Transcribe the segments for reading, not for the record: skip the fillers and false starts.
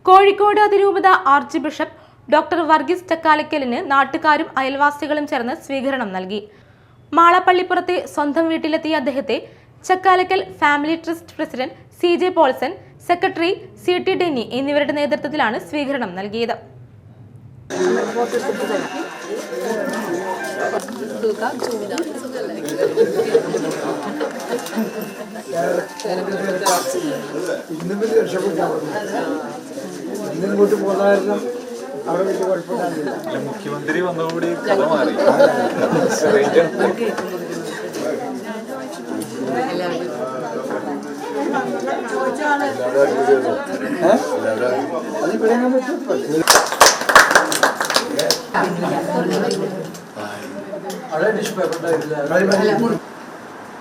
കോഴിക്കോട് അതിരൂപത arch bishop doctor Varghese ചക്കാലക്കലിന് നാട്ടുകാരും അയൽവാസികളും ചേർന്ന് സ്വീകരണം നൽകി. മാളപ്പള്ളിപ്പുറത്തെ സ്വന്തം വീട്ടിലെത്തിയ അദ്ദേഹത്തെ Chakkalakkal family trust president CJ Paulson, secretary CT Denny എന്നിവരുടെ നേതൃത്വത്തിലാണ് സ്വീകരണം നൽകിയത്. മുഖ്യമന്ത്രി വന്നതോടുകൂടി കഥ മാറി.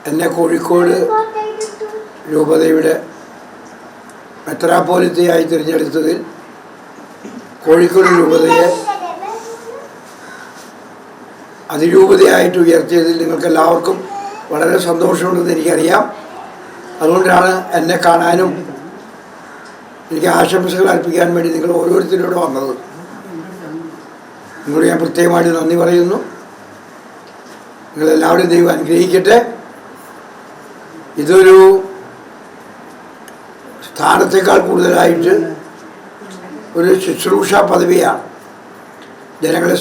എന്നെ കോഴിക്കോട് രൂപതയുടെ മെത്രാപ്പോലിത്തയായി തിരഞ്ഞെടുത്തതിൽ കോഴിക്കോട് രൂപതയെ അതിരൂപതയായിട്ട് ഉയർത്തിയതിൽ നിങ്ങൾക്കെല്ലാവർക്കും വളരെ സന്തോഷമുണ്ടെന്ന് എനിക്കറിയാം. അതുകൊണ്ടാണ് എന്നെ കാണാനും എനിക്ക് ആശംസകൾ അർപ്പിക്കാൻ വേണ്ടി നിങ്ങൾ ഓരോരുത്തരോട് വന്നത്. നിങ്ങളോട് ഞാൻ പ്രത്യേകമായിട്ട് നന്ദി പറയുന്നു. നിങ്ങളെല്ലാവരും ദൈവം അനുഗ്രഹിക്കട്ടെ. ഇതൊരു സ്ഥാനത്തേക്കാൾ കൂടുതലായിട്ട് ഒരു ശുശ്രൂഷ പദവിയാണ്. ജനങ്ങളെ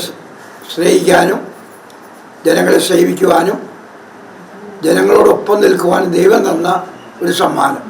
സ്നേഹിക്കാനും ജനങ്ങളെ സേവിക്കുവാനും ജനങ്ങളോടൊപ്പം നിൽക്കുവാനും ദൈവം തന്ന ഒരു സമ്മാനം.